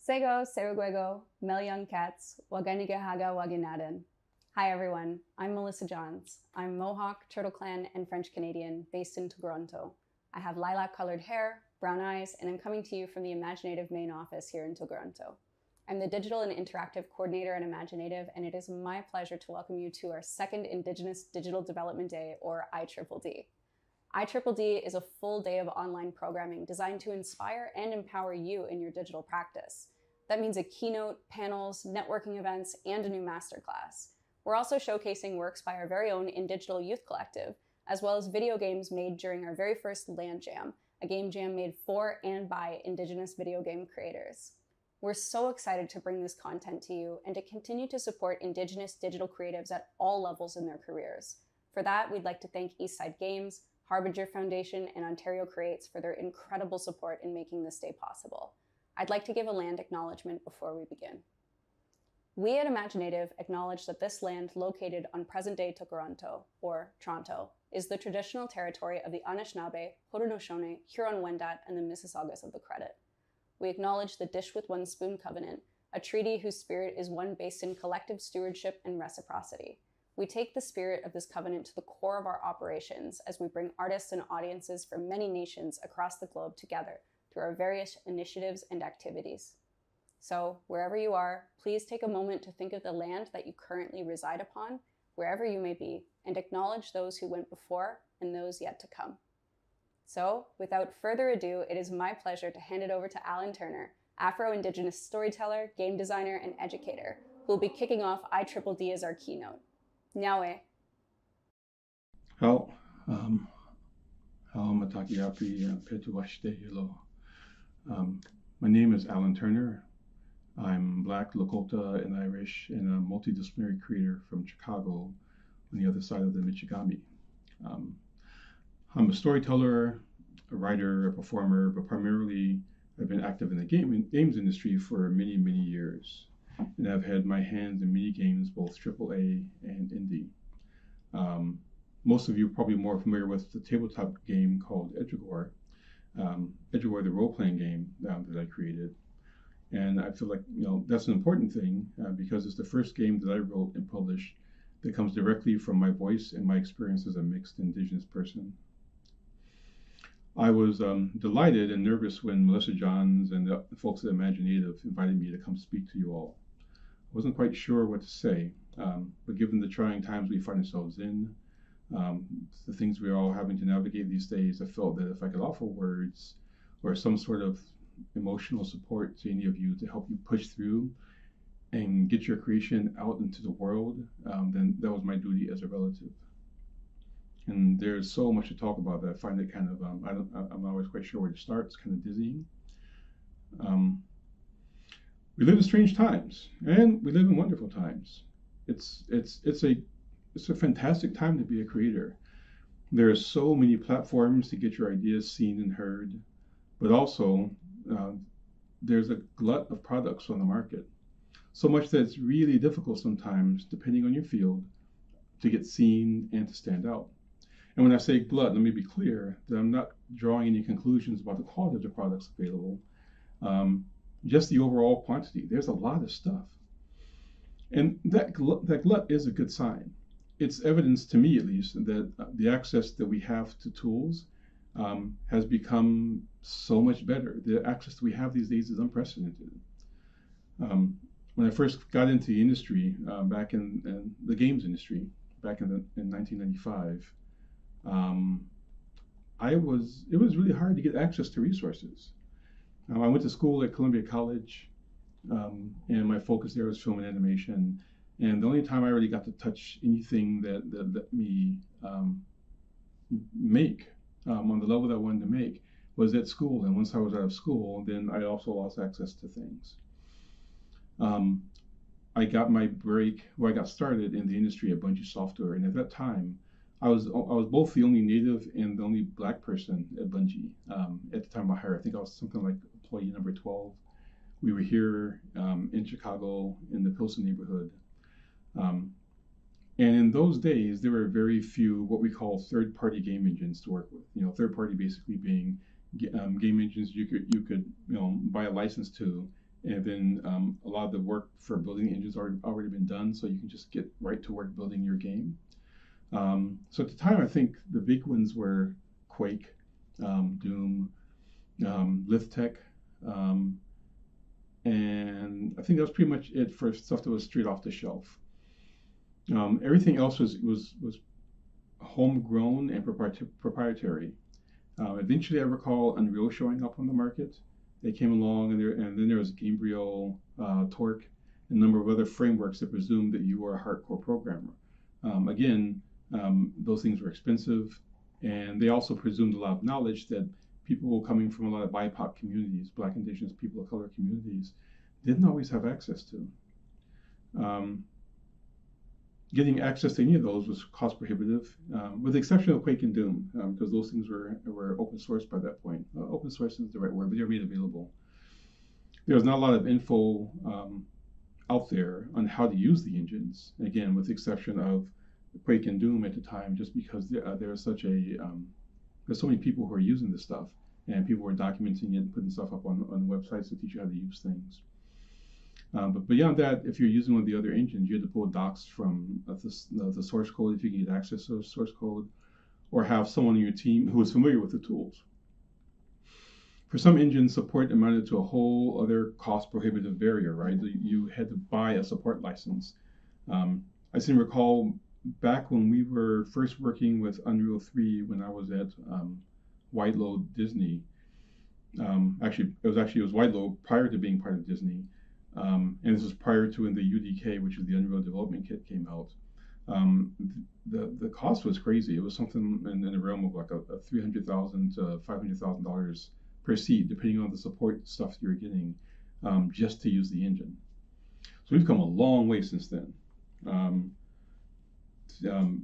Sego, Seruguego, Melyang Cats, Waganigahaga Waginadan. Hi everyone, I'm Melissa Johns. I'm Mohawk, Turtle Clan, and French Canadian based in Toronto. I have lilac-colored hair, brown eyes, and I'm coming to you from the Imaginative main office here in Toronto. I'm the Digital and Interactive Coordinator at Imaginative, and it is my pleasure to welcome you to our second Indigenous Digital Development Day, or iDDD. iDDD is a full day of online programming designed to inspire and empower you in your digital practice. That means a keynote, panels, networking events, and a new masterclass. We're also showcasing works by our very own Indigital Youth Collective, as well as video games made during our very first Land Jam, a game jam made for and by Indigenous video game creators. We're so excited to bring this content to you and to continue to support Indigenous digital creatives at all levels in their careers. For that, we'd like to thank Eastside Games, Harbinger Foundation, and Ontario Creates for their incredible support in making this day possible. I'd like to give a land acknowledgement before we begin. We at Imaginative acknowledge that this land located on present-day Toronto, or Toronto, is the traditional territory of the Anishinaabe, Haudenosaunee, Huron-Wendat, and the Mississaugas of the Credit. We acknowledge the Dish with One Spoon Covenant, a treaty whose spirit is one based in collective stewardship and reciprocity. We take the spirit of this covenant to the core of our operations as we bring artists and audiences from many nations across the globe together through our various initiatives and activities. So, wherever you are, please take a moment to think of the land that you currently reside upon, wherever you may be, and acknowledge those who went before and those yet to come. So, without further ado, it is my pleasure to hand it over to Alan Turner, Afro-Indigenous storyteller, game designer, and educator, who will be kicking off iDDD as our keynote. Nyawe. How mataki api petuashte hello. My name is Alan Turner. I'm Black, Lakota, and Irish, and a multidisciplinary creator from Chicago on the other side of the Michigami. I'm a storyteller, a writer, a performer, but primarily I've been active in the games industry for many, many years. And I've had my hands in many games, both AAA and indie. Most of you are probably more familiar with the tabletop game called Educator, the role-playing game that I created. And I feel like that's an important thing because it's the first game that I wrote and published that comes directly from my voice and my experience as a mixed Indigenous person. I was delighted and nervous when Melissa Johns and the folks at Imaginative invited me to come speak to you all. I wasn't quite sure what to say, but given the trying times we find ourselves in, the things we're all having to navigate these days, I felt that if I could offer words or some sort of emotional support to any of you to help you push through and get your creation out into the world, then that was my duty as a relative. And there's so much to talk about that I find it kind of, I'm not always quite sure where to start. It's kind of dizzying. We live in strange times, and we live in wonderful times. It's a fantastic time to be a creator. There are so many platforms to get your ideas seen and heard, but also there's a glut of products on the market. So much that it's really difficult sometimes, depending on your field, to get seen and to stand out. And when I say glut, let me be clear that I'm not drawing any conclusions about the quality of the products available, just the overall quantity. There's a lot of stuff. And that glut is a good sign. It's evidence to me, at least, that the access that we have to tools has become so much better. The access that we have these days is unprecedented. When I first got into the industry, back in the games industry, back in 1995, it was really hard to get access to resources. I went to school at Columbia College, and my focus there was film and animation. And the only time I really got to touch anything that let me make on the level that I wanted to make was at school. And once I was out of school, then I also lost access to things. I got my break, I got started in the industry at Bungie Software, and at that time, I was both the only native and the only Black person at Bungie. At the time of hire, I think I was something like employee number 12. We were here in Chicago in the Pilsen neighborhood. And in those days, there were very few what we call third-party game engines to work with. Third-party basically being game engines you could buy a license to, and then a lot of the work for building engines already been done, so you can just get right to work building your game. So at the time, I think the big ones were Quake, Doom, Lithtech, and I think that was pretty much it for stuff that was straight off the shelf. Everything else was homegrown and proprietary. Eventually, I recall Unreal showing up on the market. They came along, and then there was Gamebryo, Torque, and a number of other frameworks that presumed that you were a hardcore programmer. Again, those things were expensive, and they also presumed a lot of knowledge that people coming from a lot of BIPOC communities, Black, Indigenous, people of color communities, didn't always have access to. Getting access to any of those was cost prohibitive, with the exception of Quake and Doom, because those things were open source by that point. Open source isn't the right word, but they were made available. There was not a lot of info out there on how to use the engines, again, with the exception of Quake and Doom at the time, just because there was such there's so many people who are using this stuff, and people were documenting it and putting stuff up on websites to teach you how to use things. But beyond that, if you're using one of the other engines, you had to pull docs from the source code if you can get access to the source code, or have someone on your team who was familiar with the tools. For some engines, support amounted to a whole other cost prohibitive barrier, right? You had to buy a support license. I seem to recall back when we were first working with Unreal 3 when I was at White Load Disney. Actually, it was White Load prior to being part of Disney. And this was prior to when the UDK, which is the Unreal Development Kit, came out. The cost was crazy. It was something in the realm of like a $300,000 to $500,000 per seat, depending on the support stuff you're getting, just to use the engine. So we've come a long way since then.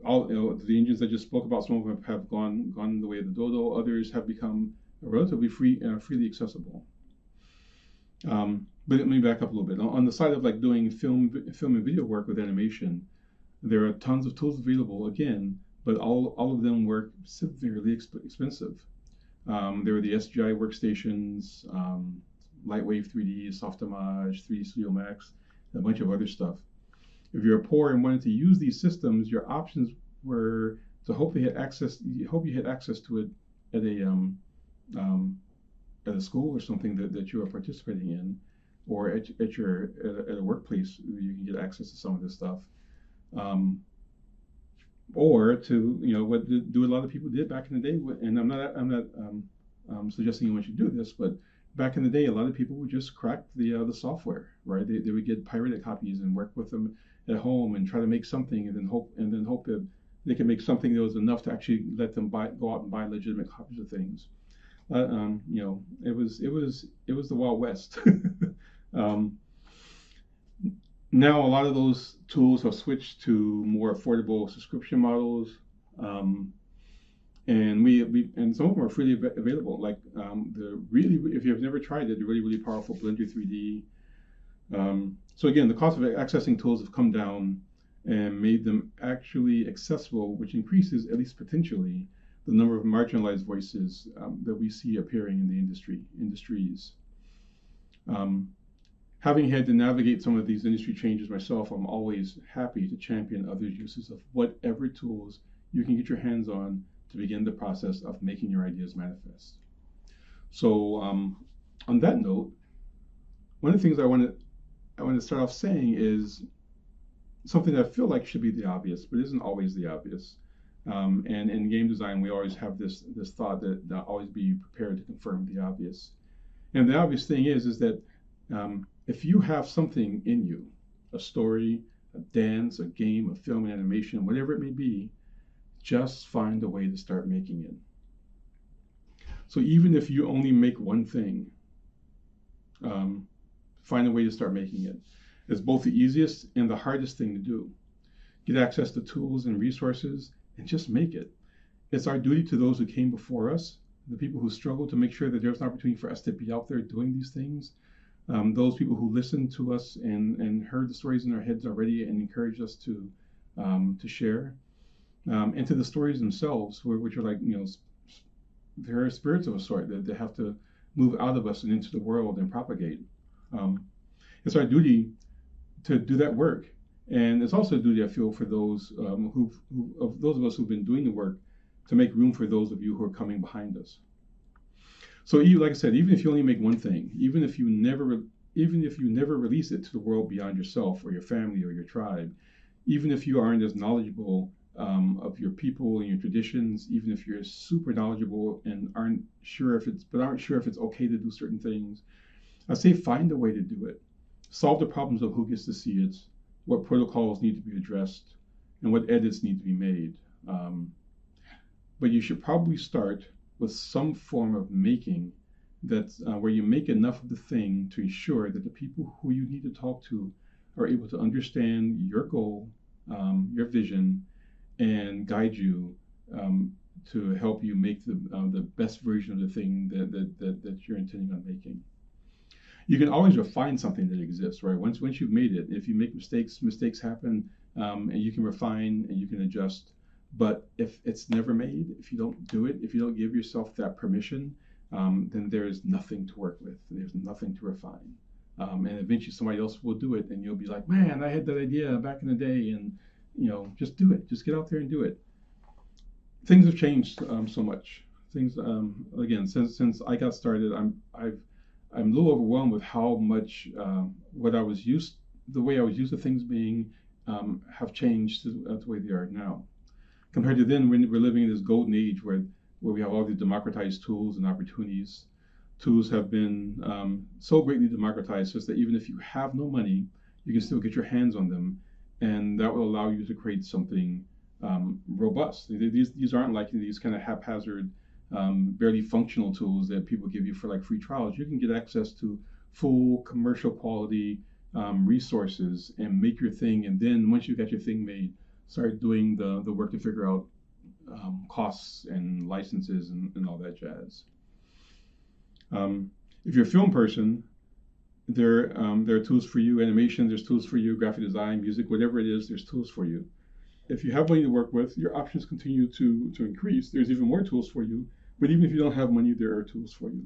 All the engines I just spoke about, some of them have gone the way of the dodo. Others have become relatively freely accessible. But let me back up a little bit. On the side of like doing film and video work with animation, there are tons of tools available again, but all of them were severely expensive. There were the SGI workstations, Lightwave 3D, Softimage, 3D Studio Max, and a bunch of other stuff. If you're poor and wanted to use these systems, your options were to hope you had access to it at a school or something that you are participating in, or at a workplace you can get access to some of this stuff, or to what a lot of people did back in the day. And I'm not suggesting anyone should do this, but back in the day, a lot of people would just crack the software, right? They would get pirated copies and work with them at home and try to make something, and then hope that they could make something that was enough to actually let them go out and buy legitimate copies of things. It was the Wild West. Now a lot of those tools have switched to more affordable subscription models, and some of them are freely available. Like if you've never tried it, the really powerful Blender 3D. So again, the cost of accessing tools have come down and made them actually accessible, which increases, at least potentially, the number of marginalized voices that we see appearing in the industries. Having had to navigate some of these industry changes myself, I'm always happy to champion others' uses of whatever tools you can get your hands on to begin the process of making your ideas manifest. So on that note, one of the things I want to start off saying is something that I feel like should be the obvious, but isn't always the obvious. And in game design, we always have this thought that always be prepared to confirm the obvious. And the obvious thing is that if you have something in you, a story, a dance, a game, a film, an animation, whatever it may be, just find a way to start making it. So even if you only make one thing, find a way to start making it. It's both the easiest and the hardest thing to do. Get access to tools and resources and just make it. It's our duty to those who came before us, the people who struggled, to make sure that there's an opportunity for us to be out there doing these things. Those people who listened to us and heard the stories in our heads already and encouraged us to share. And to the stories themselves, which are like, they're spirits of a sort that they have to move out of us and into the world and propagate. It's our duty to do that work. And it's also a duty, I feel, for those those of us who've been doing the work, to make room for those of you who are coming behind us. So, like I said, even if you only make one thing, even if you never release it to the world beyond yourself or your family or your tribe, even if you aren't as knowledgeable of your people and your traditions, even if you're super knowledgeable and aren't sure if it's okay to do certain things, I say find a way to do it. Solve the problems of who gets to see it, what protocols need to be addressed, and what edits need to be made. But you should probably start with some form of making that's where you make enough of the thing to ensure that the people who you need to talk to are able to understand your goal, your vision, and guide you to help you make the best version of the thing that you're intending on making. You can always refine something that exists, right? Once you've made it, if you make mistakes happen, and you can refine and you can adjust. But if it's never made, if you don't do it, if you don't give yourself that permission, then there's nothing to work with. There's nothing to refine. And eventually somebody else will do it, and you'll be like, man, I had that idea back in the day, and just do it. Just get out there and do it. Things have changed so much. Things again, since I got started, I'm a little overwhelmed with how much the way I was used to things being have changed to the way they are now. Compared to then, when we're living in this golden age where we have all these democratized tools and opportunities. Tools have been so greatly democratized such that even if you have no money, you can still get your hands on them, and that will allow you to create something robust. These aren't like these kind of haphazard, barely functional tools that people give you for like free trials. You can get access to full commercial quality resources and make your thing, and then once you got your thing made, start doing the work to figure out costs and licenses and all that jazz. If you're a film person, there are tools for you. Animation, there's tools for you. Graphic design, music, whatever it is, there's tools for you. If you have money to work with, your options continue to increase. There's even more tools for you. But even if you don't have money, there are tools for you.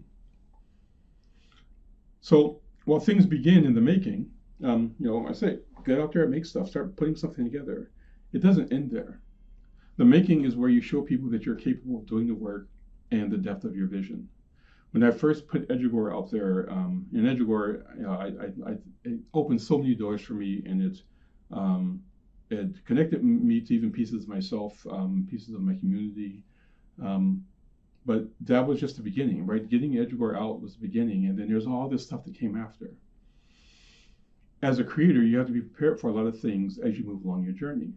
So while things begin in the making, I say, get out there and make stuff. Start putting something together. It doesn't end there. The making is where you show people that you're capable of doing the work and the depth of your vision. When I first put Educator out there, in Educator, it opened so many doors for me, and it connected me to even pieces of myself, pieces of my community. But that was just the beginning, right? Getting Educator out was the beginning, and then there's all this stuff that came after. As a creator, you have to be prepared for a lot of things as you move along your journey.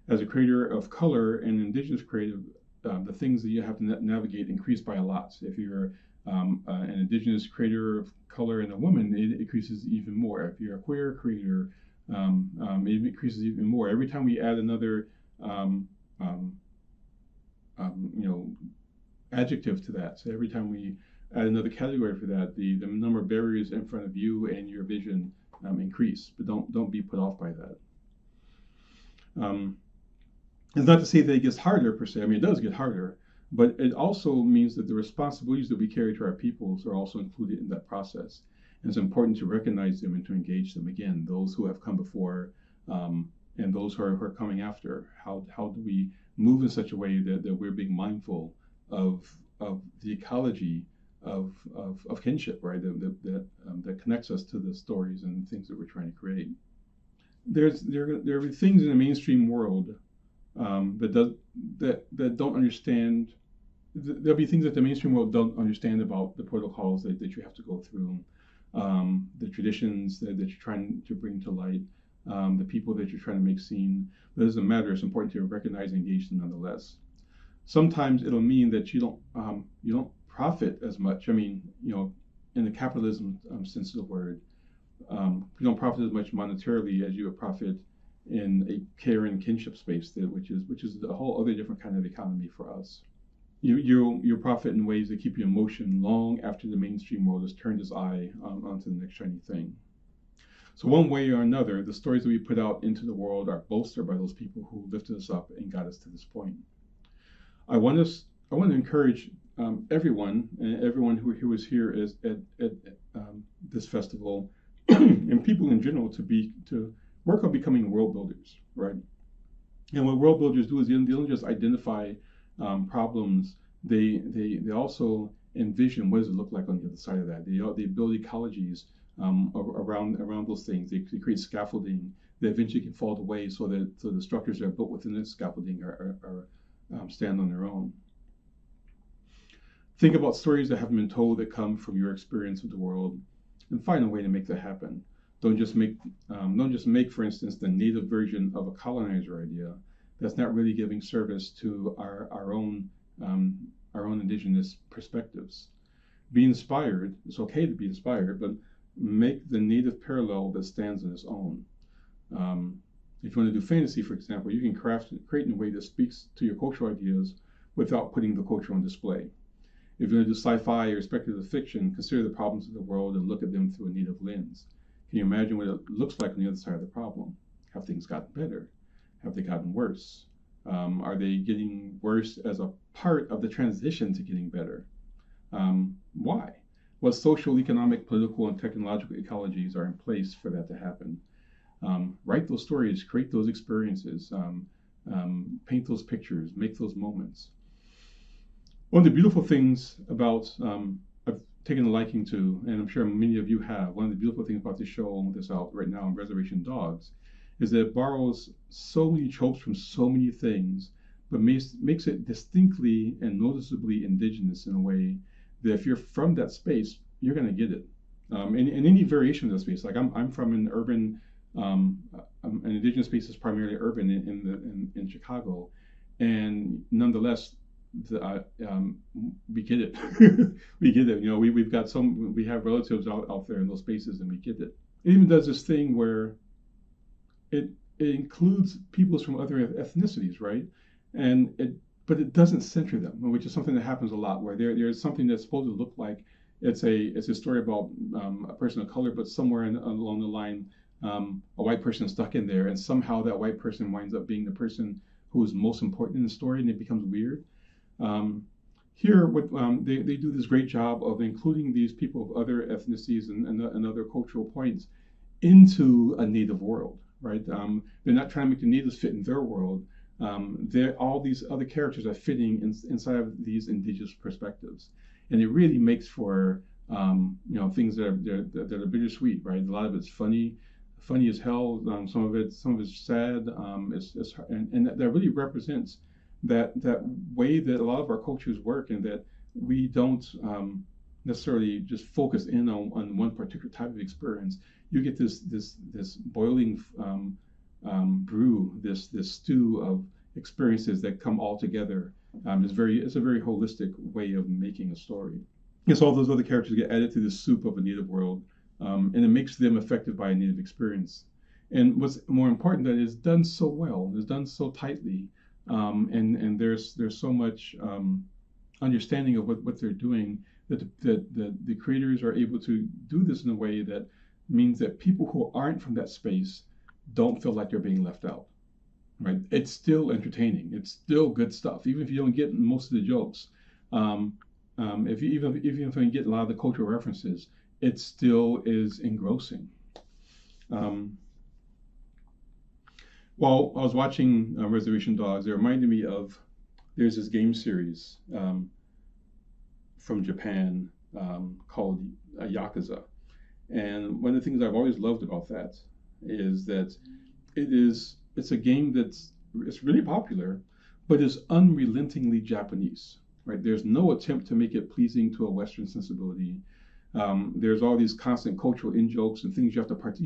As a creator of color and indigenous creative, the things that you have to navigate increase by a lot. So if you're an indigenous creator of color and a woman, it increases even more. If you're a queer creator, it increases even more. Every time we add another, adjective to that, so every time we add another category for that, the number of barriers in front of you and your vision increase. But don't be put off by that. It's not to say that it gets harder per se. I mean, it does get harder, but it also means that the responsibilities that we carry to our peoples are also included in that process. And it's important to recognize them and to engage them. Again, those who have come before and those who are coming after. How do we move in such a way that we're being mindful of the ecology of kinship, right? That connects us to the stories and things that we're trying to create. There are things in the mainstream world that don't understand. There'll be things that the mainstream world don't understand about the protocols that you have to go through, the traditions that you're trying to bring to light, the people that you're trying to make seen. But it doesn't matter. It's important to recognize and engage them nonetheless. Sometimes it'll mean that you don't profit as much. I mean, in the capitalism sense of the word, you don't profit as much monetarily as you would profit in a care and kinship space, which is a whole other different kind of economy for us. You profit in ways that keep you in motion long after the mainstream world has turned its eye onto the next shiny thing. So one way or another, the stories that we put out into the world are bolstered by those people who lifted us up and got us to this point. I want to encourage everyone who is here at this festival and people in general to work on becoming world builders, right? And what world builders do is they don't just identify problems. They also envision what does it look like on the other side of that. They build ecologies around those things. They create scaffolding that eventually can fall away, so the structures that are built within this scaffolding are stand on their own. Think about stories that haven't been told that come from your experience of the world, and find a way to make that happen. Don't just make, for instance, the native version of a colonizer idea that's not really giving service to our own indigenous perspectives. Be inspired. It's okay to be inspired, but make the native parallel that stands on its own. If you want to do fantasy, for example, you can create in a way that speaks to your cultural ideas without putting the culture on display. If you're going to do sci-fi or speculative fiction, consider the problems of the world and look at them through a native lens. Can you imagine what it looks like on the other side of the problem? Have things gotten better? Have they gotten worse? Are they getting worse as a part of the transition to getting better? Why? What social, economic, political, and technological ecologies are in place for that to happen? Write those stories, create those experiences, paint those pictures, make those moments. One of the beautiful things about, I've taken a liking to, and I'm sure many of you have, one of the beautiful things about the show that's out right now on Reservation Dogs is that it borrows so many tropes from so many things, but makes it distinctly and noticeably indigenous in a way that if you're from that space, you're going to get it. In any variation of that space, like I'm from an urban, an indigenous space is primarily urban in Chicago, and nonetheless, we get it. We get it. You know, we have relatives out there in those spaces, and we get it. It even does this thing where it includes peoples from other ethnicities, right? But it doesn't center them, which is something that happens a lot, where there's something that's supposed to look like it's a story about a person of color, but somewhere along the line, a white person is stuck in there, and somehow that white person winds up being the person who is most important in the story, and it becomes weird. Here, they do this great job of including these people of other ethnicities and other cultural points into a native world, right? They're not trying to make the natives fit in their world. All these other characters are fitting inside of these indigenous perspectives, and it really makes for things that are bittersweet, right? A lot of it's funny as hell. Some of it's sad. And that really represents that way that a lot of our cultures work, and that we don't necessarily just focus in on one particular type of experience. You get this boiling brew, this stew of experiences that come all together. It's a very holistic way of making a story. Yes, all those other characters get added to the soup of a native world, and it makes them affected by a native experience. And what's more important, that it's done so well, it's done so tightly, and there's so much understanding of what they're doing, that the creators are able to do this in a way that means that people who aren't from that space don't feel like they're being left out, right? It's still entertaining. It's still good stuff, even if you don't get most of the jokes. If you get a lot of the cultural references, it still is engrossing. While I was watching Reservation Dogs, it reminded me of, there's this game series from Japan called Yakuza. And one of the things I've always loved about that is that it's a game it's really popular, but is unrelentingly Japanese, right? There's no attempt to make it pleasing to a Western sensibility. There's all these constant cultural in-jokes and things you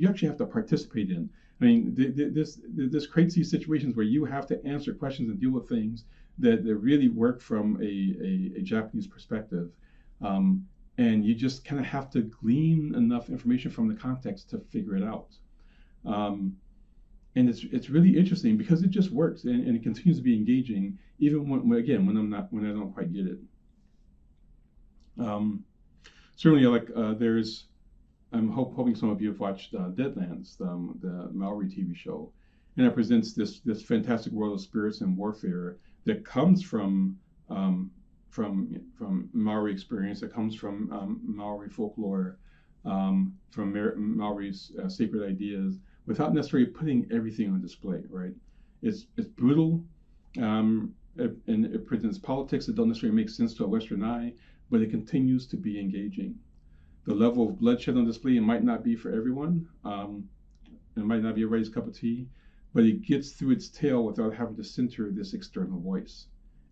actually have to participate in. I mean, this creates these situations where you have to answer questions and deal with things that really work from a Japanese perspective. and you just kind of have to glean enough information from the context to figure it out. And it's really interesting because it just works, and it continues to be engaging even when I don't quite get it. Certainly, I'm hoping some of you have watched Deadlands, the Maori TV show, and it presents this fantastic world of spirits and warfare that comes from Maori experience, that comes from Maori folklore, from Maori's sacred ideas, without necessarily putting everything on display. Right? It's brutal, and it presents politics that don't necessarily make sense to a Western eye, but it continues to be engaging. The level of bloodshed on display, it might not be for everyone. It might not be everybody's cup of tea, but it gets through its tail without having to center this external voice.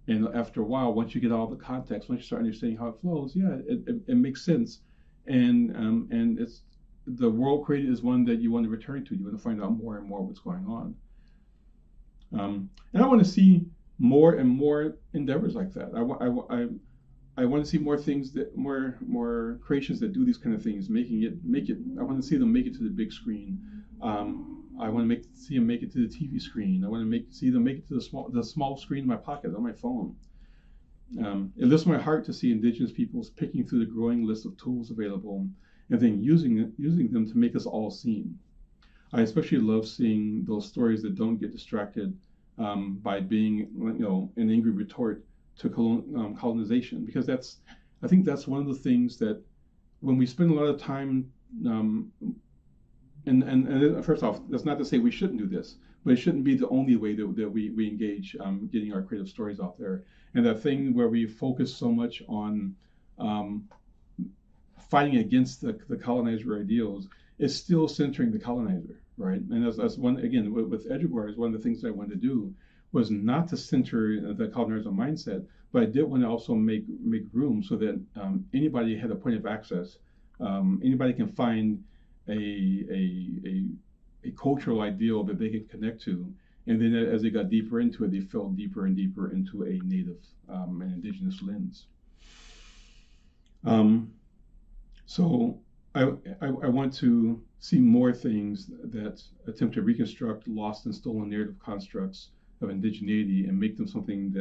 And after a while, once you get all the context, once you start understanding how it flows, it makes sense. And it's the world created is one that you want to return to. You want to find out more and more what's going on. And I want to see more and more endeavors like that. I want to see more things more creations that do these kind of things, make it. I want to see them make it to the big screen. I want to see them make it to the TV screen. I want to see them make it to the small screen in my pocket on my phone. It lifts my heart to see Indigenous peoples picking through the growing list of tools available and then using them to make us all seen. I especially love seeing those stories that don't get distracted by being, an angry retort to colonization, because I think that's one of the things that when we spend a lot of time, and first off, that's not to say we shouldn't do this, but it shouldn't be the only way that we engage getting our creative stories out there. And that thing where we focus so much on fighting against the colonizer ideals is still centering the colonizer, right? And as one, again, with educators, one of the things I wanted to do was not to center the colonizer mindset, but I did want to also make room so that anybody had a point of access. Anybody can find a cultural ideal that they can connect to, and then as they got deeper into it, they fell deeper and deeper into a native and indigenous lens. So I want to see more things that attempt to reconstruct lost and stolen narrative constructs of indigeneity and make them something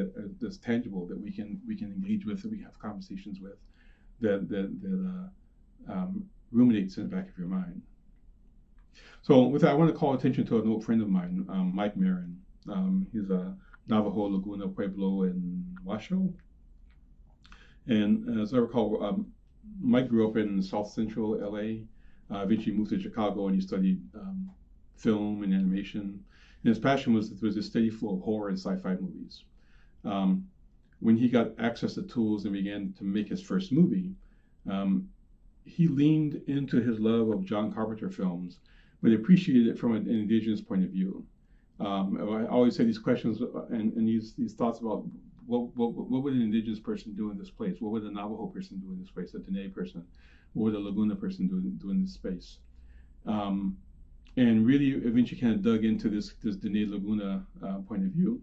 that's tangible, that we can engage with, that we have conversations with, that ruminates in the back of your mind. So with that, I want to call attention to an old friend of mine, Mike Marin. He's a Navajo Laguna Pueblo in Washoe. And as I recall, Mike grew up in South Central LA, eventually moved to Chicago, and he studied film and animation. And his passion was a steady flow of horror and sci-fi movies. When he got access to tools and began to make his first movie, he leaned into his love of John Carpenter films, but appreciated it from an indigenous point of view. I always say these questions and these thoughts about what would an indigenous person do in this place? What would a Navajo person do in this place? A Dene person? What would a Laguna person do in this space? And really eventually kind of dug into this Dene Laguna point of view.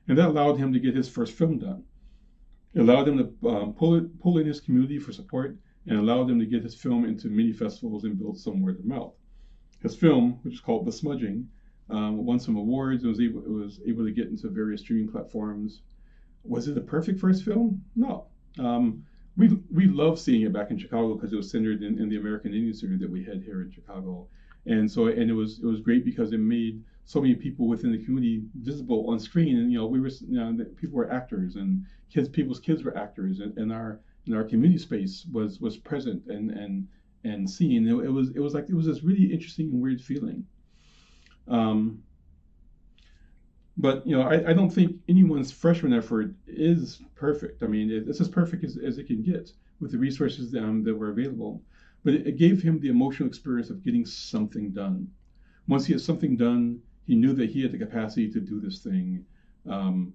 And that allowed him to get his first film done. It allowed him to pull in his community for support, and allowed him to get his film into many festivals and build some word of mouth. His film, which is called The Smudging, won some awards and was able to get into various streaming platforms. Was it a perfect first film? No. We love seeing it back in Chicago because it was centered in the American Indian Center that we had here in Chicago. And it was great because it made so many people within the community visible on screen. And people were actors, and people's kids were actors, and our community space was present and seen. It was this really interesting and weird feeling. But I don't think anyone's freshman effort is perfect. I mean, it's as perfect as it can get with the resources that were available. But it gave him the emotional experience of getting something done. Once he had something done, he knew that he had the capacity to do this thing. And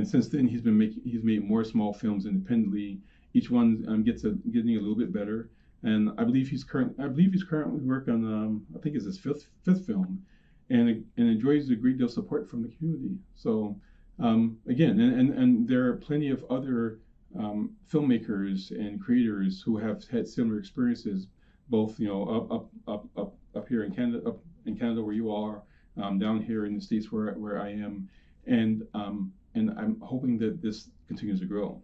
since then, he's made more small films independently. Each one getting a little bit better. And I believe he's currently working on I think it's his fifth film, and enjoys a great deal of support from the community. So again, and there are plenty of other filmmakers and creators who have had similar experiences, both up here in Canada where you are, down here in the States where I am, and I'm hoping that this continues to grow.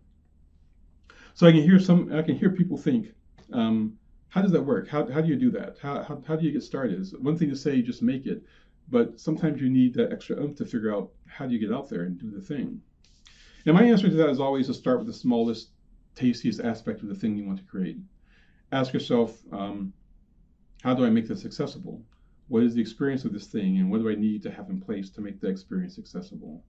So I can hear people think, how does that work? How do you do that? How do you get started? It's one thing to say just make it, but sometimes you need that extra oomph to figure out how do you get out there and do the thing. And my answer to that is always to start with the smallest, tastiest aspect of the thing you want to create. Ask yourself, how do I make this accessible? What is the experience of this thing, and what do I need to have in place to make the experience accessible?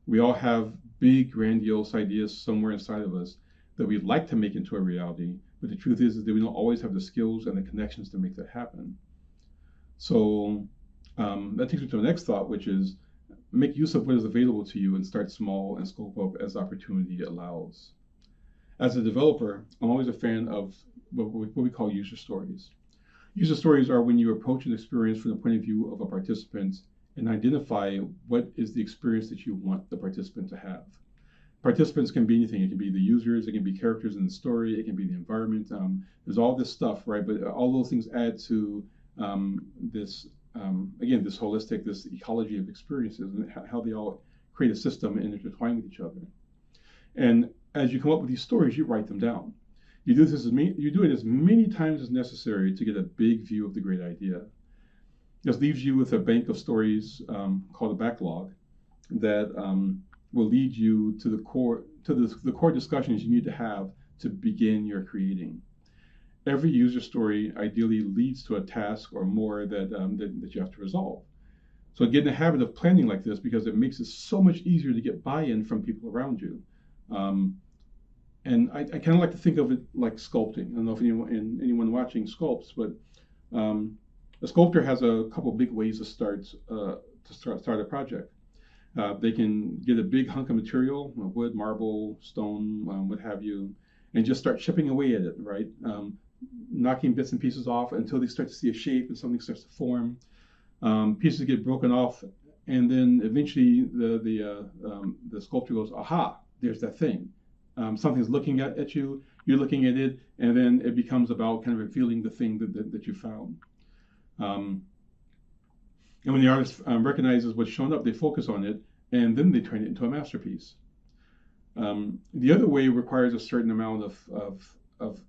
We all have big, grandiose ideas somewhere inside of us that we'd like to make into a reality, but the truth is that we don't always have the skills and the connections to make that happen. So that takes me to the next thought, which is make use of what is available to you and start small and scope up as opportunity allows. As a developer, I'm always a fan of what we call user stories. User stories are when you approach an experience from the point of view of a participant and identify what is the experience that you want the participant to have. Participants can be anything. It can be the users, it can be characters in the story, it can be the environment. There's all this stuff, right? But all those things add to this holistic, this ecology of experiences and how they all create a system and intertwine with each other. And as you come up with these stories, you write them down. You do it as many times as necessary to get a big view of the great idea. This leaves you with a bank of stories called a backlog that will lead you to the core discussions you need to have to begin your creating. Every user story ideally leads to a task or more that you have to resolve. So get in the habit of planning like this because it makes it so much easier to get buy-in from people around you. And I kind of like to think of it like sculpting. I don't know if anyone watching sculpts, but a sculptor has a couple big ways to start a project. They can get a big hunk of material, wood, marble, stone, what have you, and just start chipping away at it, right? Knocking bits and pieces off until they start to see a shape and something starts to form. Pieces get broken off, and then eventually the sculptor goes, aha, there's that thing. Something's looking at you, you're looking at it, and then it becomes about kind of revealing the thing that you found. And when the artist recognizes what's shown up, they focus on it, and then they turn it into a masterpiece. The other way requires a certain amount of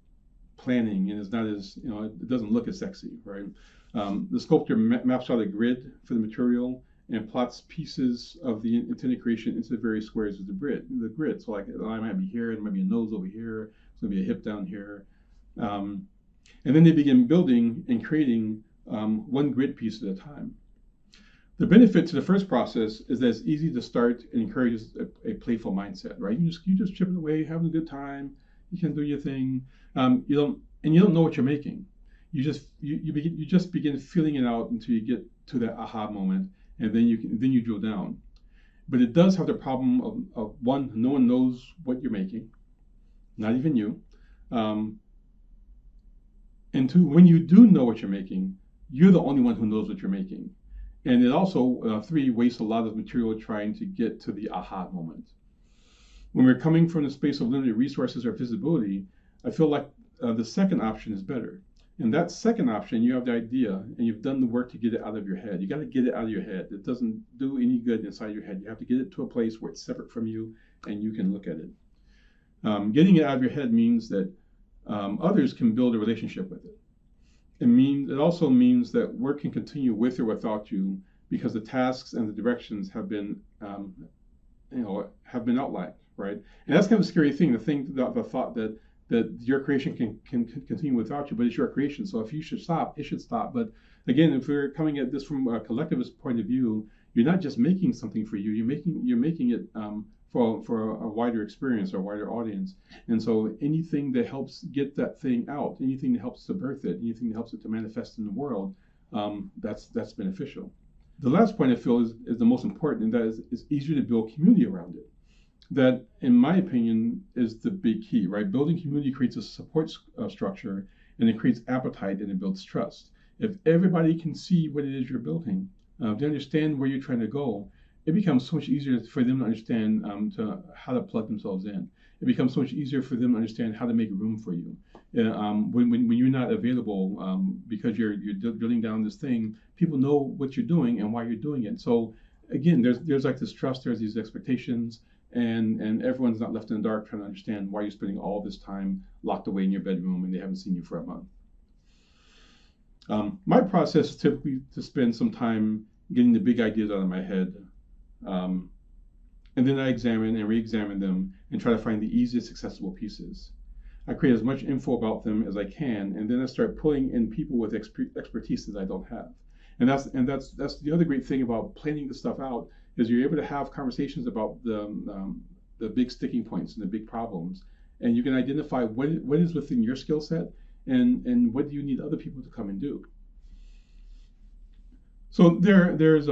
planning, and it's not as, it doesn't look as sexy, right? The sculptor maps out a grid for the material and plots pieces of the intended creation into the various squares of the grid. So like, I might be here, and might be a nose over here, it's going to be a hip down here. And then they begin building and creating one grid piece at a time. The benefit to the first process is that it's easy to start and encourages a playful mindset, right? You just chipping away, having a good time. You can do your thing. You don't know what you're making. You just begin feeling it out until you get to that aha moment, and then you drill down. But it does have the problem of one, no one knows what you're making, not even you. And two, when you do know what you're making, you're the only one who knows what you're making. And it also, three, wastes a lot of material trying to get to the aha moment. When we're coming from the space of limited resources or visibility, I feel like the second option is better. In that second option, you have the idea and you've done the work to get it out of your head. You got to get it out of your head. It doesn't do any good inside your head. You have to get it to a place where it's separate from you and you can look at it. Getting it out of your head means that others can build a relationship with it. It also means that work can continue with or without you because the tasks and the directions have been outlined, right? And that's kind of a scary thing, the thought that your creation can continue without you, but it's your creation. So if you should stop, it should stop. But again, if we're coming at this from a collectivist point of view, you're not just making something for you. You're making it for a wider experience or a wider audience. And so anything that helps get that thing out, anything that helps to birth it, anything that helps it to manifest in the world, that's beneficial. The last point I feel is the most important, and that is it's easier to build community around it. That, in my opinion, is the big key, right? Building community creates a support structure, and it creates appetite, and it builds trust. If everybody can see what it is you're building, they understand where you're trying to go, it becomes so much easier for them to understand how to plug themselves in. It becomes so much easier for them to understand how to make room for you. When you're not available because you're drilling down this thing, people know what you're doing and why you're doing it. So again, there's like this trust, there's these expectations, and everyone's not left in the dark trying to understand why you're spending all this time locked away in your bedroom and they haven't seen you for a month. My process is typically to spend some time getting the big ideas out of my head. And then I examine and re-examine them and try to find the easiest accessible pieces. I create as much info about them as I can, and then I start pulling in people with expertise that I don't have. And that's the other great thing about planning this stuff out, is you're able to have conversations about the big sticking points and the big problems, and you can identify what is within your skill set and what do you need other people to come and do. So there's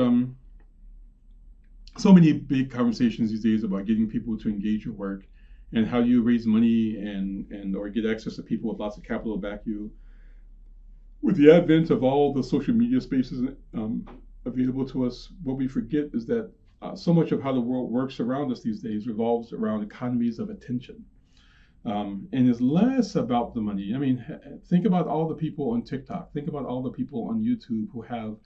so many big conversations these days about getting people to engage your work and how you raise money and or get access to people with lots of capital to back you. With the advent of all the social media spaces available to us, what we forget is that so much of how the world works around us these days revolves around economies of attention. And is less about the money. I mean, think about all the people on TikTok. Think about all the people on YouTube who have,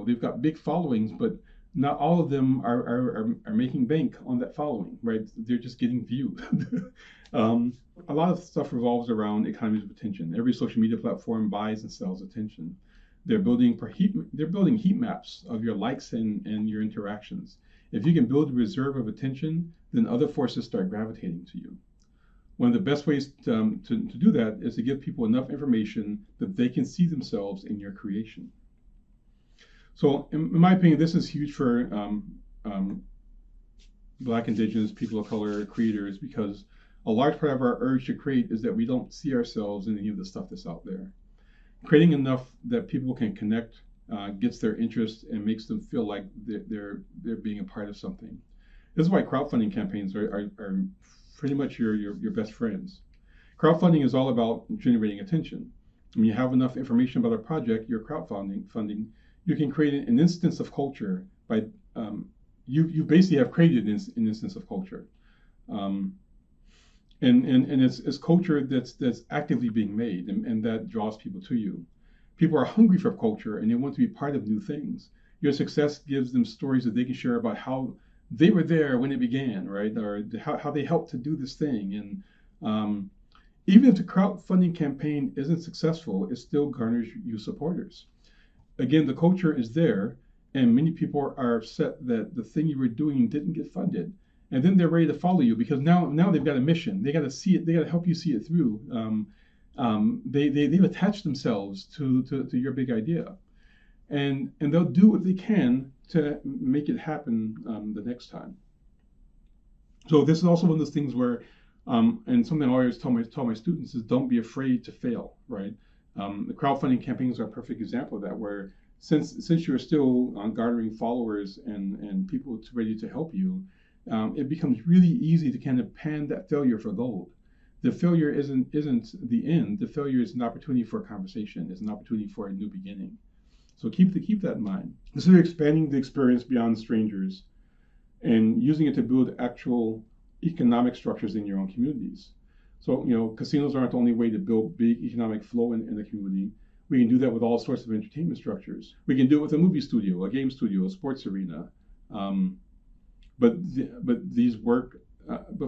they've got big followings, but not all of them are making bank on that following, right? They're just getting views. A lot of stuff revolves around economies of attention. Every social media platform buys and sells attention. They're building heat maps of your likes and your interactions. If you can build a reserve of attention, then other forces start gravitating to you. One of the best ways to do that is to give people enough information that they can see themselves in your creation. So in my opinion, this is huge for Black, Indigenous, people of color creators, because a large part of our urge to create is that we don't see ourselves in any of the stuff that's out there. Creating enough that people can connect gets their interest and makes them feel like they're being a part of something. This is why crowdfunding campaigns are pretty much your best friends. Crowdfunding is all about generating attention. When you have enough information about a project, your crowdfunding, you can create an instance of culture by you basically have created an instance of culture, and it's culture that's actively being made, and that draws people to you. People are hungry for culture and they want to be part of new things. Your success gives them stories that they can share about how they were there when it began, right? Or how they helped to do this thing. And even if the crowdfunding campaign isn't successful, it still garners you supporters. Again, the culture is there, and many people are upset that the thing you were doing didn't get funded. And then they're ready to follow you because now they've got a mission. They got to see it. They got to help you see it through. They've attached themselves to your big idea, and they'll do what they can to make it happen the next time. So this is also one of those things where, and something I always tell my students is, don't be afraid to fail, right? The crowdfunding campaigns are a perfect example of that, where since you're still garnering followers and people ready to help you, it becomes really easy to kind of pan that failure for gold. The failure isn't the end. The failure is an opportunity for a conversation. It's an opportunity for a new beginning. So keep that in mind. Consider expanding the experience beyond strangers and using it to build actual economic structures in your own communities. So, casinos aren't the only way to build big economic flow in the community. We can do that with all sorts of entertainment structures. We can do it with a movie studio, a game studio, a sports arena. But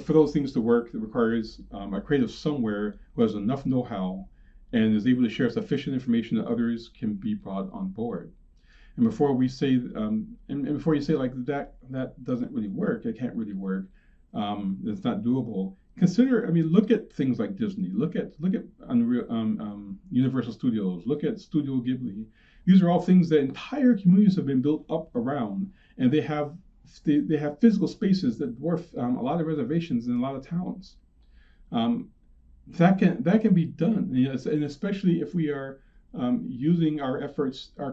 for those things to work, it requires a creative somewhere who has enough know-how and is able to share sufficient information that others can be brought on board. And before we say, and before you say like that doesn't really work, it can't really work, it's not doable. Look at things like Disney. Look at Universal Studios. Look at Studio Ghibli. These are all things that entire communities have been built up around, and they have physical spaces that dwarf a lot of reservations in a lot of towns. That can be done, and especially if we are using our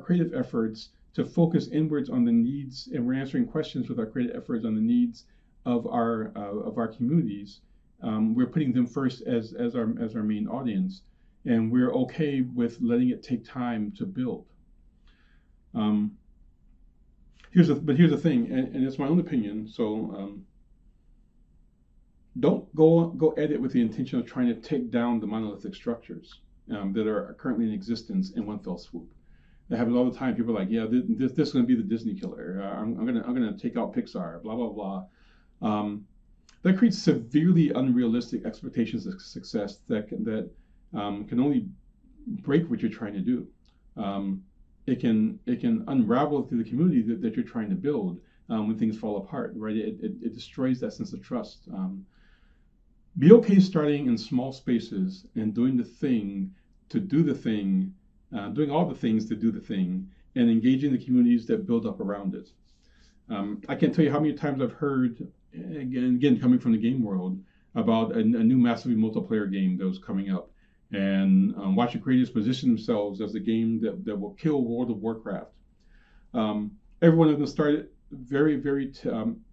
creative efforts, to focus inwards on the needs, and we're answering questions with our creative efforts on the needs of our communities. We're putting them first as our main audience, and we're okay with letting it take time to build. here's the thing, and it's my own opinion. So don't go at it with the intention of trying to take down the monolithic structures that are currently in existence in one fell swoop. That happens all the time. People are like, yeah, this is going to be the Disney killer. I'm gonna take out Pixar. Blah blah blah. That creates severely unrealistic expectations of success that can only break what you're trying to do. It can unravel through the community that you're trying to build when things fall apart. Right? It destroys that sense of trust. Be okay starting in small spaces and doing the thing to do the thing, doing all the things to do the thing, and engaging the communities that build up around it. I can't tell you how many times I've heard, again coming from the game world, about a new massively multiplayer game that was coming up, and watching creators position themselves as the game that will kill World of Warcraft. Every one of them started very, very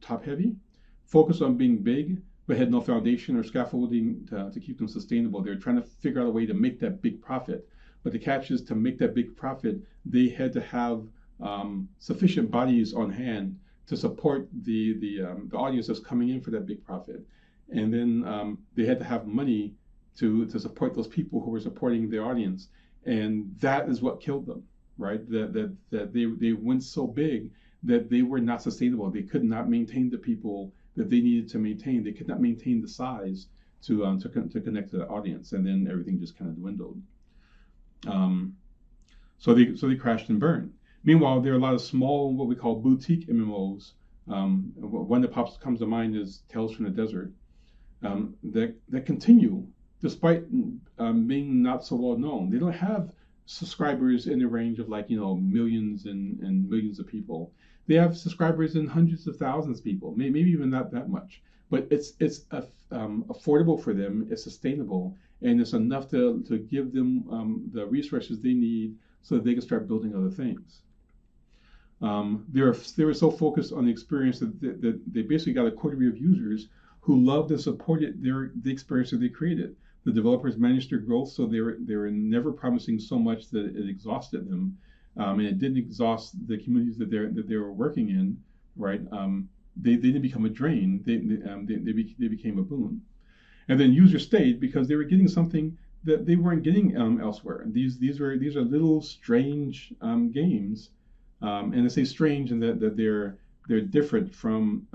top heavy, focused on being big, but had no foundation or scaffolding to keep them sustainable. They're trying to figure out a way to make that big profit. But the catch is, to make that big profit, they had to have sufficient bodies on hand to support the audience that's coming in for that big profit. And then they had to have money to support those people who were supporting their audience. And that is what killed them, right? That they went so big that they were not sustainable. They could not maintain the people that they needed to maintain. They could not maintain the size to connect to the audience, and then everything just kind of dwindled. So they crashed and burned. Meanwhile, there are a lot of small, what we call boutique MMOs. One that comes to mind is Tales from the Desert, that continue despite being not so well known. They don't have subscribers in the range of millions and millions of people. They have subscribers in hundreds of thousands of people, maybe even not that much. But it's affordable for them, it's sustainable, and it's enough to give them the resources they need so that they can start building other things. They were so focused on the experience that they basically got a coterie of users who loved and supported the experience that they created. The developers managed their growth, so they were never promising so much that it exhausted them. And it didn't exhaust the communities that they were working in, right? They didn't become a drain. They became a boon. And then users stayed because they were getting something that they weren't getting elsewhere. These are little strange games, and I say strange in that they're different from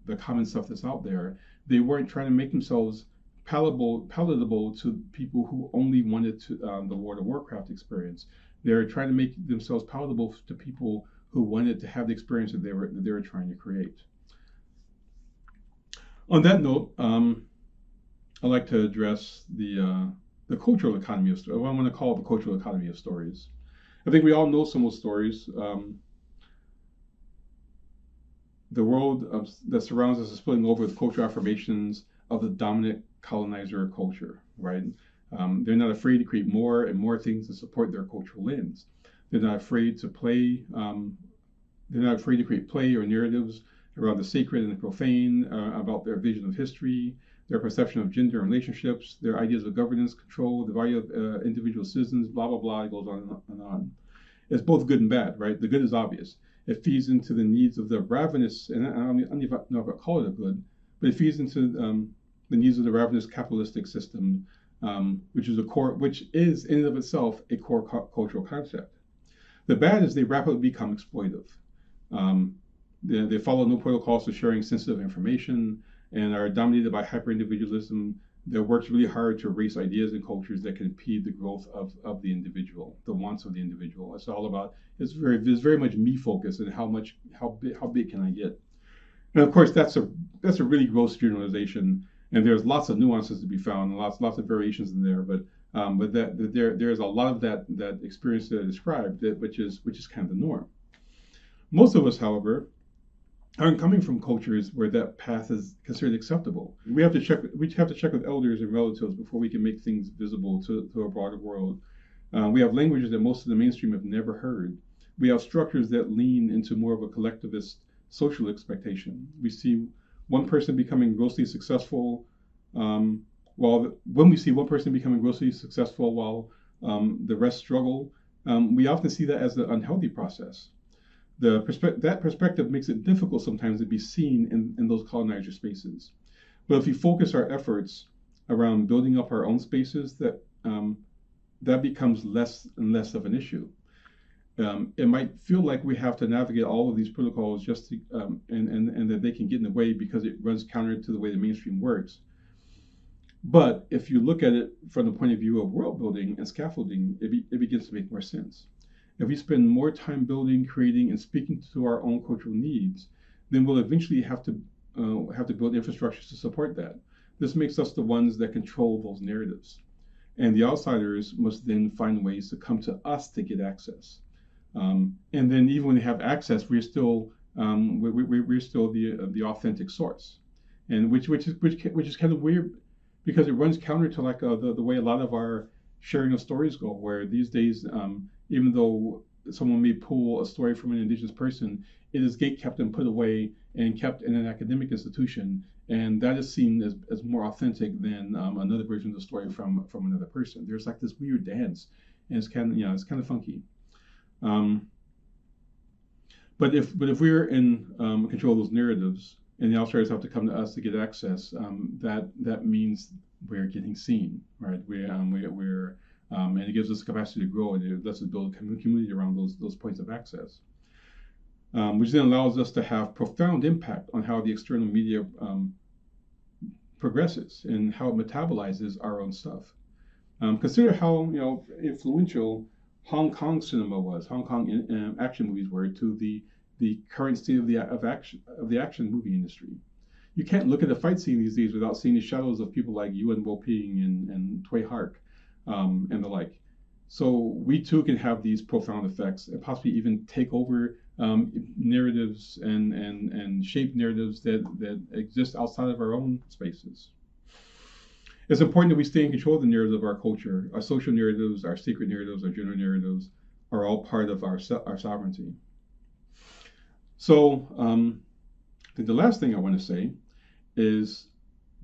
the common stuff that's out there. They weren't trying to make themselves palatable to people who only wanted the World of Warcraft experience. They're trying to make themselves palatable to people who wanted to have the experience that they were trying to create. On that note, I'd like to address the cultural economy of stories. What I want to call the cultural economy of stories. I think we all know some of those stories. The world that surrounds us is splitting over with cultural affirmations of the dominant colonizer culture, right? They're not afraid to create more and more things to support their cultural lens. They're not afraid to play. They're not afraid to create play or narratives around the sacred and the profane, about their vision of history, their perception of gender and relationships, their ideas of governance, control, the value of individual citizens, blah, blah, blah. It goes on and on. It's both good and bad, right? The good is obvious. It feeds into the needs of the ravenous, and I don't even know if I call it a good, but it feeds into the needs of the ravenous capitalistic system, which is in and of itself a core cultural concept. The bad is they rapidly become exploitive. They follow no protocols for sharing sensitive information and are dominated by hyper-individualism that works really hard to erase ideas and cultures that can impede the growth of the individual, the wants of the individual. It's all about, it's very much me focused and how big can I get? And of course, that's a really gross generalization, and there's lots of nuances to be found, and lots of variations in there. But there's a lot of that experience that I described, which is kind of the norm. Most of us, however, aren't coming from cultures where that path is considered acceptable. We have to check with elders and relatives before we can make things visible to a broader world. We have languages that most of the mainstream have never heard. We have structures that lean into more of a collectivist social expectation. We see one person becoming grossly successful, while the rest struggle, we often see that as an unhealthy process. That perspective makes it difficult sometimes to be seen in those colonizer spaces. But if we focus our efforts around building up our own spaces, that becomes less and less of an issue. It might feel like we have to navigate all of these protocols just to, and that they can get in the way because it runs counter to the way the mainstream works. But if you look at it from the point of view of world building and scaffolding, it begins to make more sense. If we spend more time building, creating, and speaking to our own cultural needs, then we'll eventually have to build infrastructures to support that. This makes us the ones that control those narratives. And the outsiders must then find ways to come to us to get access. And then even when they have access, we're still the authentic source, and which is kind of weird because it runs counter to like the way a lot of our sharing of stories go. Where these days, even though someone may pull a story from an Indigenous person, it is gatekept and put away and kept in an academic institution, and that is seen as more authentic than another version of the story from another person. There's like this weird dance, and it's kind of funky. But if we're in control of those narratives, and the outsiders have to come to us to get access, that means we're getting seen, right? And it gives us the capacity to grow, and it lets us build a community around those points of access, which then allows us to have profound impact on how the external media progresses and how it metabolizes our own stuff. Consider how influential Hong Kong cinema was, Hong Kong action movies were to the current state of the action movie industry. You can't look at a fight scene these days without seeing the shadows of people like Yuen Woo-ping and Tsui Hark and the like. So we too can have these profound effects and possibly even take over narratives and shape narratives that exist outside of our own spaces. It's important that we stay in control of the narrative of our culture. Our social narratives, our sacred narratives, our gender narratives are all part of our sovereignty. So the last thing I want to say is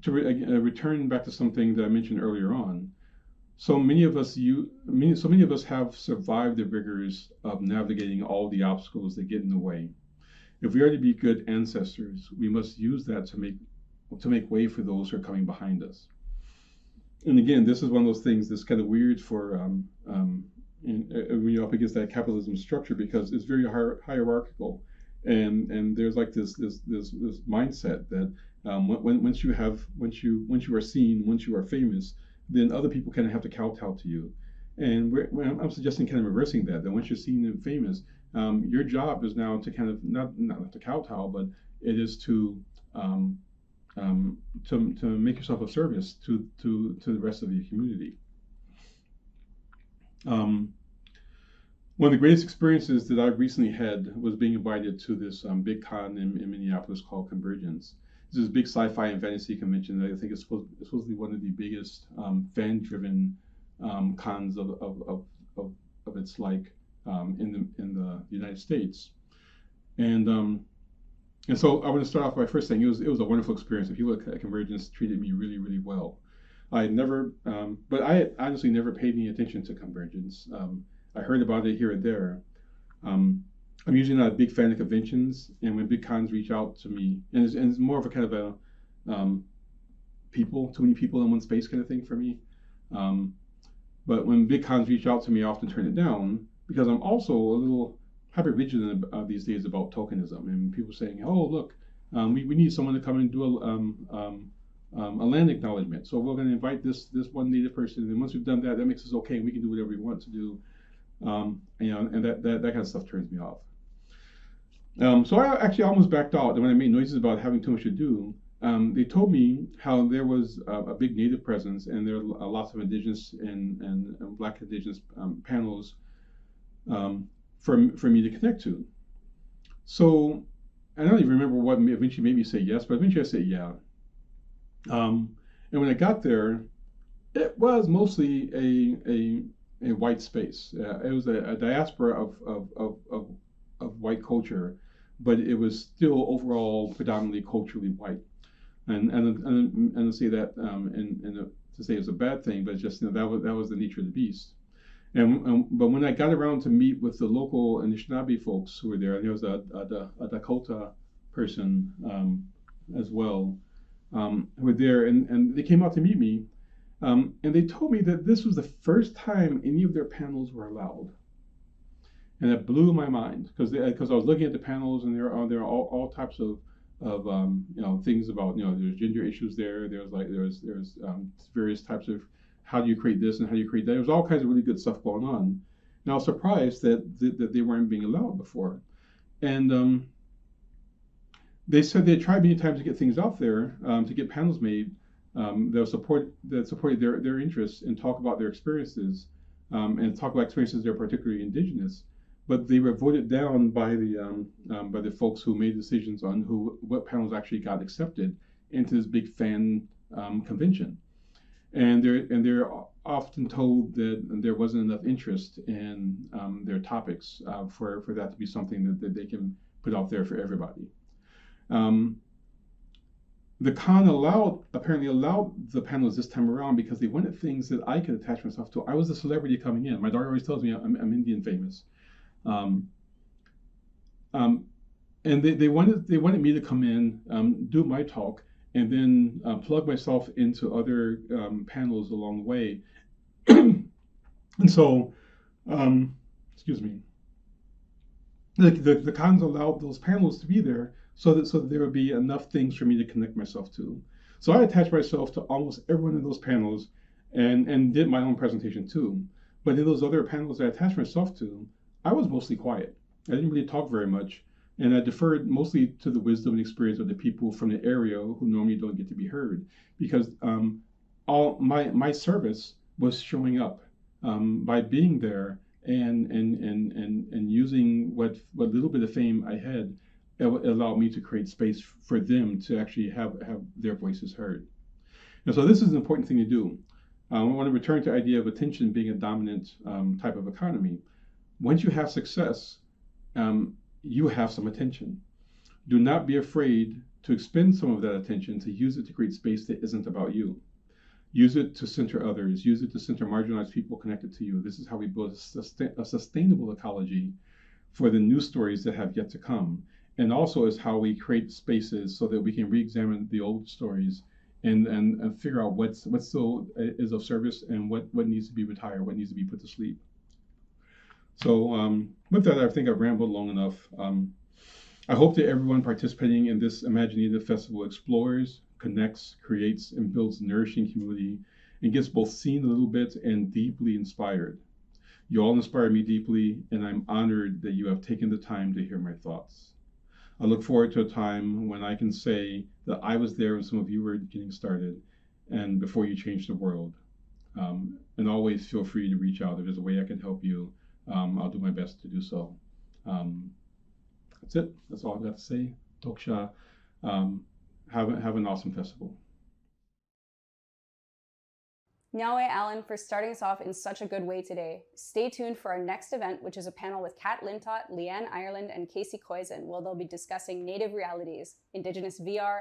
to return back to something that I mentioned earlier on. So many of us have survived the rigors of navigating all the obstacles that get in the way. If we are to be good ancestors, we must use that to make way for those who are coming behind us. And again, this is one of those things that's kind of weird for when you're up against that capitalism structure, because it's very hierarchical, and there's like this mindset that once you are seen, once you are famous, then other people kind of have to kowtow to you. And I'm suggesting kind of reversing that once you're seen and famous, your job is now to kind of not to kowtow, but it is to make yourself of service to the rest of the community. One of the greatest experiences that I've recently had was being invited to this big con in Minneapolis called Convergence. This is a big sci-fi and fantasy convention that I think is supposed to be one of the biggest fan-driven cons of its like in the United States. And so I want to start off by first saying it was a wonderful experience. The people at Convergence treated me really, really well. I honestly never paid any attention to Convergence. I heard about it here and there. I'm usually not a big fan of conventions, and when big cons reach out to me, and it's more of a kind of a too many people in one space kind of thing for me. But when big cons reach out to me, I often turn it down because I'm also a little hyper-vigilant these days about tokenism, and people saying, "Oh, look, we need someone to come and do a land acknowledgement. So we're going to invite this one Native person, and once we've done that, that makes us okay, and we can do whatever we want to do." And that kind of stuff turns me off. So I actually almost backed out. And when I made noises about having too much to do, they told me how there was a big Native presence, and there are lots of Indigenous and Black Indigenous panels for me to connect to. So I don't even remember what eventually made me say yes, but eventually I said yeah. And when I got there, it was mostly a white space. It was a diaspora of white culture, but it was still overall predominantly culturally white. And to say that and to say it's a bad thing, but just that was the nature of the beast. But when I got around to meet with the local Anishinaabe folks who were there, and there was a Dakota person as well, who were there, and they came out to meet me, and they told me that this was the first time any of their panels were allowed. And it blew my mind because I was looking at the panels, and there are all types of things about, there's gender issues there. There's various types of how do you create this and how do you create that. There was all kinds of really good stuff going on. And I was surprised that they weren't being allowed before. And they said they had tried many times to get things out there, to get panels made that supported their interests and talk about their experiences, and talk about experiences that are particularly Indigenous. But they were voted down by the folks who made decisions on what panels actually got accepted into this big fan convention. And they're often told that there wasn't enough interest in their topics for that to be something that they can put out there for everybody. The con apparently allowed the panels this time around because they wanted things that I could attach myself to. I was a celebrity coming in. My daughter always tells me I'm Indian famous. And they wanted me to come in, do my talk, and then plug myself into other panels along the way. And so, excuse me, the cons allowed those panels to be there so that there would be enough things for me to connect myself to. So I attached myself to almost every one of those panels and did my own presentation too. But in those other panels that I attached myself to, I was mostly quiet. I didn't really talk very much, and I deferred mostly to the wisdom and experience of the people from the area who normally don't get to be heard, because all my service was showing up by being there and using what little bit of fame I had. It allowed me to create space for them to actually have their voices heard. And so this is an important thing to do. I want to return to the idea of attention being a dominant type of economy. Once you have success, you have some attention. Do not be afraid to expend some of that attention to use it to create space that isn't about you. Use it to center others. Use it to center marginalized people connected to you. This is how we build a sustainable ecology for the new stories that have yet to come. And also is how we create spaces so that we can re-examine the old stories and figure out what still is of service and what needs to be retired, what needs to be put to sleep. So with that, I think I've rambled long enough. I hope that everyone participating in this Imaginative Festival explores, connects, creates, and builds nourishing community and gets both seen a little bit and deeply inspired. You all inspire me deeply, and I'm honored that you have taken the time to hear my thoughts. I look forward to a time when I can say that I was there when some of you were getting started and before you changed the world. And always feel free to reach out. If there's a way I can help you, I'll do my best to do so. That's it. That's all I've got to say. Toksha. Have an awesome festival. Nyawe Allen for starting us off in such a good way today. Stay tuned for our next event, which is a panel with Kat Lintott, Leanne Ireland, and Casey Koizen, where they'll be discussing native realities, Indigenous VR,